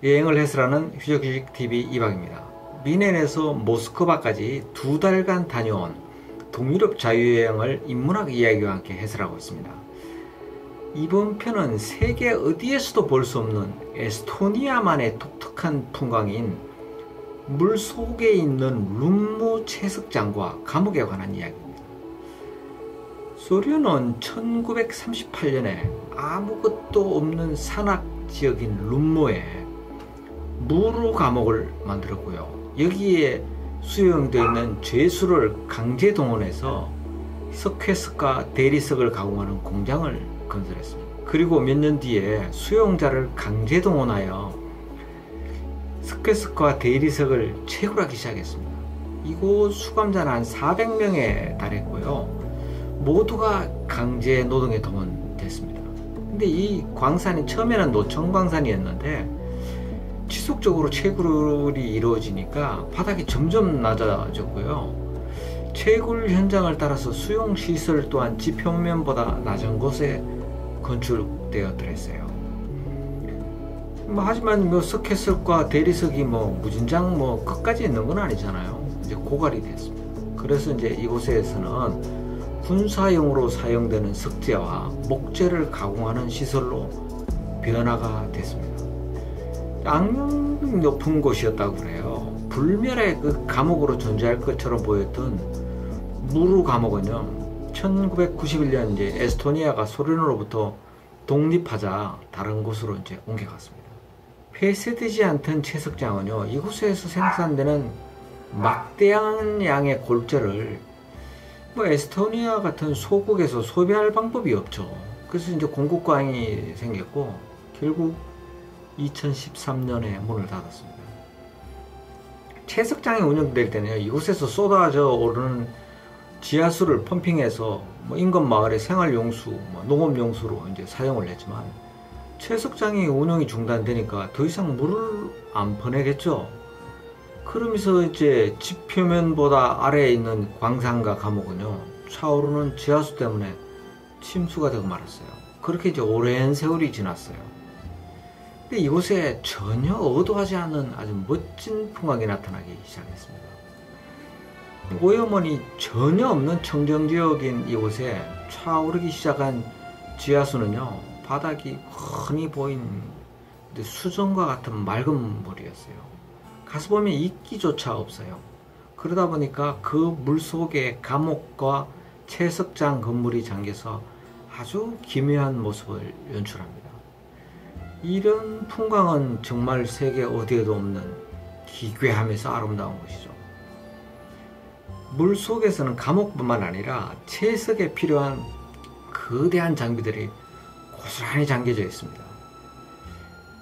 여행을 해서라는 휴적휴식TV 이박입니다. 미넨에서 모스크바까지 2달간 다녀온 동유럽 자유여행을 인문학 이야기와 함께 해설하고 있습니다. 이번 편은 세계 어디에서도 볼 수 없는 에스토니아만의 독특한 풍광인 물속에 있는 룸무 채석장과 감옥에 관한 이야기입니다. 소련은 1938년에 아무것도 없는 산악 지역인 룸무에 무로 감옥을 만들었고요. 여기에 수용되어 있는 죄수를 강제 동원해서 석회석과 대리석을 가공하는 공장을 건설했습니다. 그리고 몇 년 뒤에 수용자를 강제 동원하여 석회석과 대리석을 채굴하기 시작했습니다. 이곳 수감자는 한 400명에 달했고요. 모두가 강제 노동에 동원됐습니다. 근데 이 광산이 처음에는 노천 광산이었는데 지속적으로 채굴이 이루어지니까 바닥이 점점 낮아졌고요. 채굴 현장을 따라서 수용시설 또한 지표면보다 낮은 곳에 건축되었더랬어요. 하지만 석회석과 대리석이 무진장 끝까지 있는 건 아니잖아요. 이제 고갈이 됐습니다. 그래서 이제 이곳에서는 군사용으로 사용되는 석재와 목재를 가공하는 시설로 변화가 됐습니다. 악명 높은 곳이었다고 그래요. 불멸의 그 감옥으로 존재할 것처럼 보였던 무루 감옥은요, 1991년 이제 에스토니아가 소련으로부터 독립하자 다른 곳으로 이제 옮겨갔습니다. 폐쇄되지 않던 채석장은요, 이곳에서 생산되는 막대한 양의 골재를 에스토니아 같은 소국에서 소비할 방법이 없죠. 그래서 이제 공급광이 생겼고 결국 2013년에 문을 닫았습니다. 채석장이 운영될 때는 이곳에서 쏟아져 오르는 지하수를 펌핑해서 인근 마을의 생활용수, 농업용수로 이제 사용을 했지만 채석장이 운영이 중단되니까 더 이상 물을 안 퍼내겠죠. 그러면서 이제 지표면보다 아래에 있는 광산과 감옥은요, 차오르는 지하수 때문에 침수가 되고 말았어요. 그렇게 이제 오랜 세월이 지났어요. 근데 이곳에 전혀 의도하지 않는 아주 멋진 풍광이 나타나기 시작했습니다. 오염원이 전혀 없는 청정지역인 이곳에 차오르기 시작한 지하수는요, 바닥이 훤히 보인 수정과 같은 맑은 물이었어요. 가서 보면 이끼조차 없어요. 그러다 보니까 그 물속에 감옥과 채석장 건물이 잠겨서 아주 기묘한 모습을 연출합니다. 이런 풍광은 정말 세계 어디에도 없는 기괴하면서 아름다운 것이죠. 물속에서는 감옥뿐만 아니라 채석에 필요한 거대한 장비들이 고스란히 잠겨져 있습니다.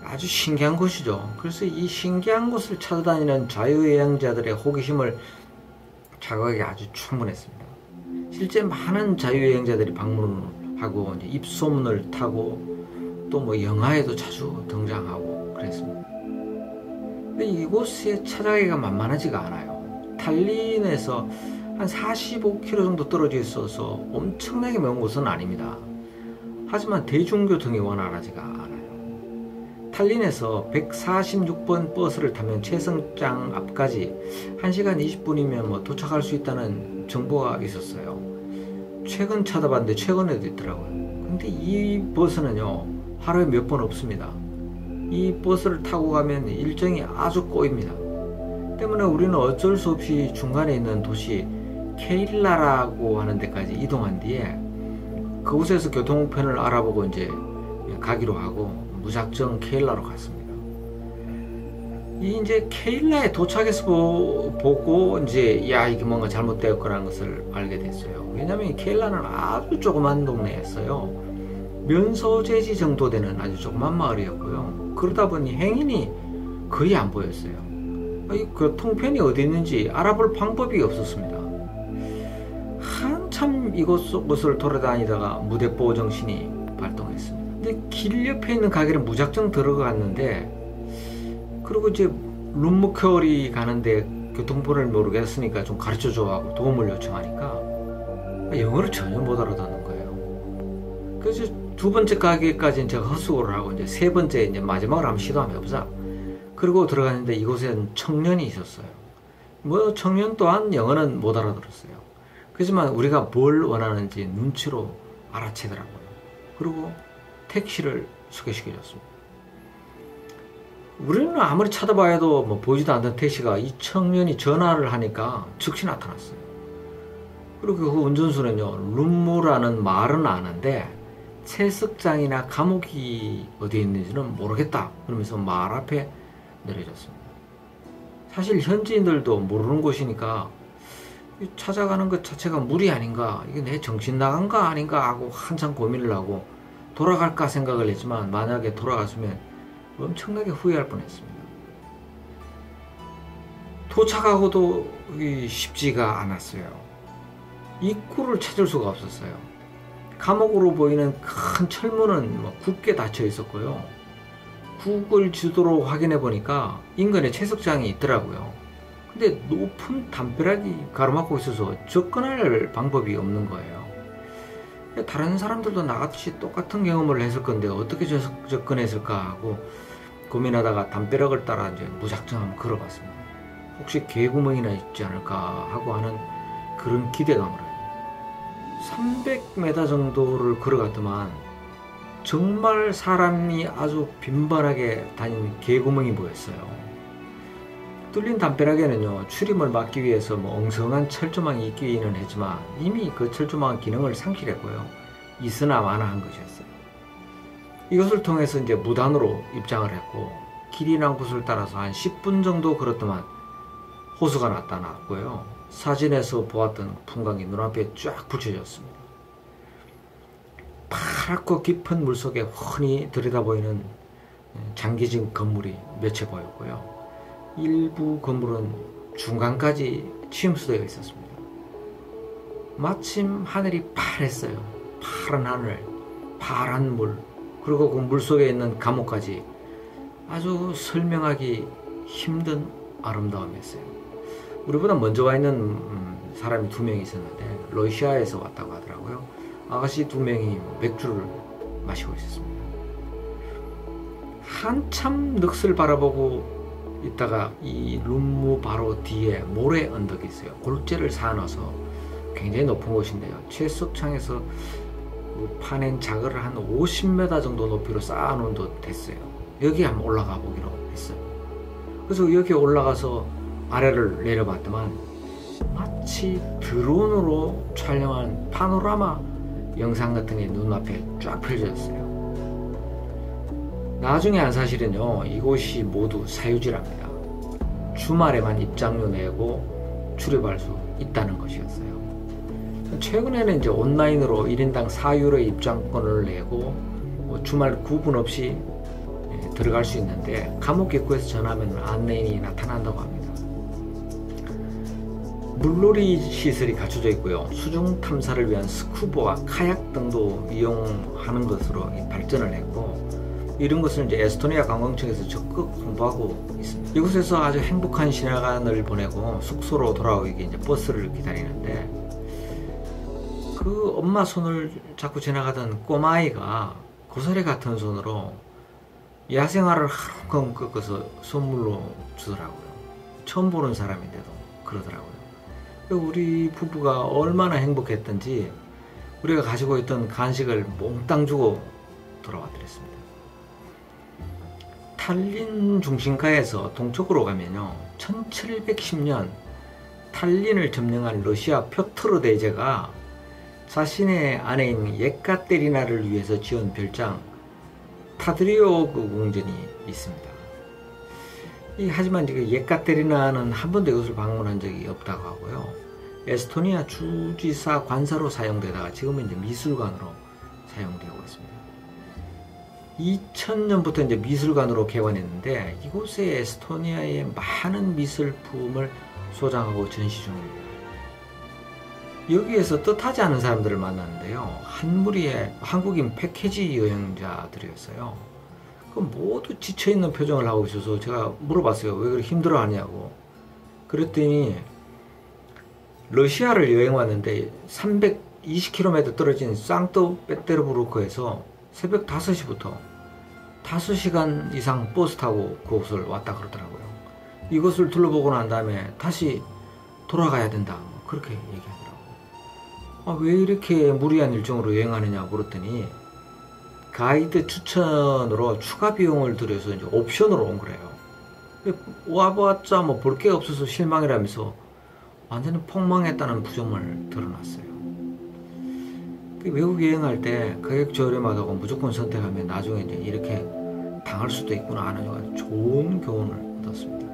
아주 신기한 곳이죠. 그래서 이 신기한 곳을 찾아다니는 자유여행자들의 호기심을 자극하기 아주 충분했습니다. 실제 많은 자유여행자들이 방문하고 이제 입소문을 타고 또 영화에도 자주 등장하고 그랬습니다. 근데 이곳에 찾아가기가 만만하지가 않아요. 탈린에서 한 45km 정도 떨어져 있어서 엄청나게 먼 곳은 아닙니다. 하지만 대중교통이 원활하지가 않아요. 탈린에서 146번 버스를 타면 채석장 앞까지 1시간 20분이면 도착할 수 있다는 정보가 있었어요. 최근 찾아봤는데 최근에도 있더라고요. 근데 이 버스는요, 하루에 몇 번 없습니다. 이 버스를 타고 가면 일정이 아주 꼬입니다. 때문에 우리는 어쩔 수 없이 중간에 있는 도시 케일라라고 하는 데까지 이동한 뒤에 그곳에서 교통편을 알아보고 이제 가기로 하고 무작정 케일라로 갔습니다. 이제 케일라에 도착해서 보고 이제 이게 뭔가 잘못되었거라는 것을 알게 됐어요. 왜냐면 케일라는 아주 조그만 동네였어요. 면소재지 정도 되는 아주 조그만 마을이었고요. 그러다 보니 행인이 거의 안 보였어요. 이 교통편이 어디 있는지 알아볼 방법이 없었습니다. 한참 이곳을 돌아다니다가 무대뽀 정신이 발동했습니다. 근데 길 옆에 있는 가게를 무작정 들어갔는데, 그리고 이제 룸무커리 가는데 교통번호를 모르겠으니까 좀 가르쳐줘 하고 도움을 요청하니까 영어를 전혀 못 알아듣는 거예요. 그래서 두 번째 가게까지는 제가 헛수고를 하고 이제 세 번째 이제 마지막으로 한번 시도 한번 해보자. 그리고 들어갔는데 이곳엔 청년이 있었어요. 뭐 청년 또한 영어는 못 알아들었어요. 그렇지만 우리가 뭘 원하는지 눈치로 알아채더라고요. 그리고 택시를 소개시켜줬습니다. 우리는 아무리 찾아봐도 뭐 보이지도 않던 택시가 이 청년이 전화를 하니까 즉시 나타났어요. 그리고 그 운전수는요, 룸무라는 말은 아는데 채석장이나 감옥이 어디에 있는지는 모르겠다 그러면서 말 앞에 내려줬습니다. 사실 현지인들도 모르는 곳이니까 찾아가는 것 자체가 무리 아닌가, 이게 내 정신 나간 거 아닌가 하고 한참 고민을 하고 돌아갈까 생각을 했지만 만약에 돌아갔으면 엄청나게 후회할 뻔했습니다. 도착하고도 쉽지가 않았어요. 입구를 찾을 수가 없었어요. 감옥으로 보이는 큰 철문은 굳게 닫혀 있었고요. 구글 지도로 확인해 보니까 인근에 채석장이 있더라고요. 근데 높은 담벼락이 가로막고 있어서 접근할 방법이 없는 거예요. 다른 사람들도 나같이 똑같은 경험을 했을 건데 어떻게 접근했을까 하고 고민하다가 담벼락을 따라 이제 무작정 한번 걸어봤습니다. 혹시 개구멍이나 있지 않을까 하고 하는 그런 기대감을 해요. 300m 정도를 걸어갔더만 정말 사람이 아주 빈번하게 다니는 개구멍이 보였어요. 뚫린 담벼락에는요, 출입을 막기 위해서 엉성한 철조망이 있기는 했지만 이미 그 철조망 기능을 상실했고요. 있으나 마나한 것이었어요. 이것을 통해서 이제 무단으로 입장을 했고, 길이 난 곳을 따라서 한 10분 정도 걸었더만 호수가 나타났고요. 사진에서 보았던 풍광이 눈앞에 쫙 붙여졌습니다. 파랗고 깊은 물속에 훤히 들여다보이는 장기진 건물이 몇 채 보였고요. 일부 건물은 중간까지 침수되어 있었습니다. 마침 하늘이 파랬어요. 파란 하늘, 파란 물, 그리고 그 물속에 있는 감옥까지 아주 설명하기 힘든 아름다움이었어요. 우리보다 먼저 와 있는 사람이 2명이 있었는데 러시아에서 왔다고 하더라고요. 아가씨 2명이 맥주를 마시고 있었습니다. 한참 넋을 바라보고 있다가 이 룸무 바로 뒤에 모래 언덕이 있어요. 골재를 쌓아놔서 굉장히 높은 곳인데요. 채석창에서 파낸 자갈을 한 50m 정도 높이로 쌓아놓은 듯 됐어요. 여기 한번 올라가 보기로 했어요. 그래서 여기 올라가서 아래를 내려봤더만 마치 드론으로 촬영한 파노라마 영상 같은 게 눈앞에 쫙 펼쳐졌어요. 나중에 한 사실은요, 이곳이 모두 사유지랍니다. 주말에만 입장료 내고 출입할 수 있다는 것이었어요. 최근에는 이제 온라인으로 1인당 4유로의 입장권을 내고 주말 구분 없이 들어갈 수 있는데 감옥 입구에서 전하면 안내인이 나타난다고 합니다. 물놀이 시설이 갖춰져 있고요. 수중 탐사를 위한 스쿠버와 카약 등도 이용하는 것으로 발전을 했고, 이런 것을 이제 에스토니아 관광청에서 적극 홍보하고 있습니다. 이곳에서 아주 행복한 시간을 보내고 숙소로 돌아오기 이제 버스를 기다리는데, 그 엄마 손을 잡고 지나가던 꼬마아이가 고사리 같은 손으로 야생화를 하루콩 꺾어서 선물로 주더라고요. 처음 보는 사람인데도 그러더라고요. 우리 부부가 얼마나 행복했던지 우리가 가지고 있던 간식을 몽땅 주고 돌아와드렸습니다. 탈린 중심가에서 동쪽으로 가면요, 1710년 탈린을 점령한 러시아 표트르 대제가 자신의 아내인 예카테리나를 위해서 지은 별장 타드리오그 궁전이 있습니다. 하지만 예카테리나는 한 번도 이곳을 방문한 적이 없다고 하고요. 에스토니아 주지사 관사로 사용되다가 지금은 이제 미술관으로 사용되고 있습니다. 2000년부터 이제 미술관으로 개관했는데 이곳에 에스토니아의 많은 미술품을 소장하고 전시 중입니다. 여기에서 뜻하지 않은 사람들을 만났는데요. 한 무리의 한국인 패키지 여행자들이었어요. 모두 지쳐있는 표정을 하고 있어서 제가 물어봤어요. 왜 그렇게 힘들어하냐고. 그랬더니 러시아를 여행 왔는데 320km 떨어진 상트페테르부르크에서 새벽 5시부터 5시간 이상 버스 타고 그곳을 왔다 그러더라고요. 이것을 둘러보고 난 다음에 다시 돌아가야 된다, 그렇게 얘기하더라고요. 왜 이렇게 무리한 일정으로 여행하느냐 물었더니 가이드 추천으로 추가 비용을 들여서 이제 옵션으로 온 거래요. 와봤자 뭐 볼 게 없어서 실망이라면서 완전히 폭망했다는 부정을 드러났어요. 외국 여행할 때 가격 저렴하다고 무조건 선택하면 나중에 이제 이렇게 당할 수도 있구나 하는 좋은 교훈을 얻었습니다.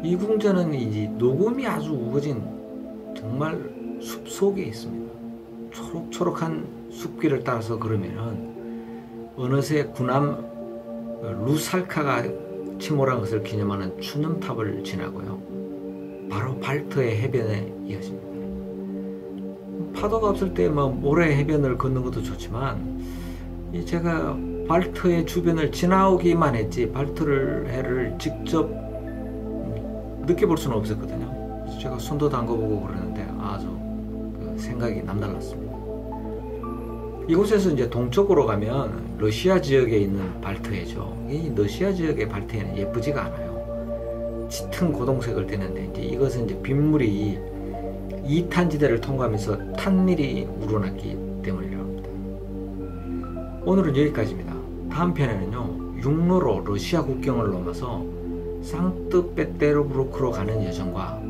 이궁전은 이제 녹음이 아주 우거진 정말 숲속에 있습니다. 초록초록한 숲길을 따라서 걸으면은 어느새 구남 루살카가 침몰한 것을 기념하는 추념탑을 지나고요. 바로 발트해 해변에 이어집니다. 파도가 없을 때 뭐 모래 해변을 걷는 것도 좋지만 제가 발트해 주변을 지나오기만 했지 발트를 해를 직접 느껴볼 수는 없었거든요. 그래서 제가 손도 담궈보고 그러는데 아주 생각이 남달랐습니다. 이곳에서 이제 동쪽으로 가면 러시아 지역에 있는 발트해죠. 이 러시아 지역의 발트해는 예쁘지가 않아요. 짙은 고동색을 띠는데 이제 이것은 이제 빗물이 이탄지대를 통과하면서 탄밀이 우러났기 때문이라고 합니다. 오늘은 여기까지입니다. 다음 편에는요, 육로로 러시아 국경을 넘어서 상트페테르부르크로 가는 여정과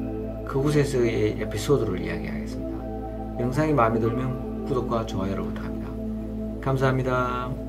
그곳에서의 에피소드를 이야기하겠습니다. 영상이 마음에 들면 구독과 좋아요를 부탁합니다. 감사합니다.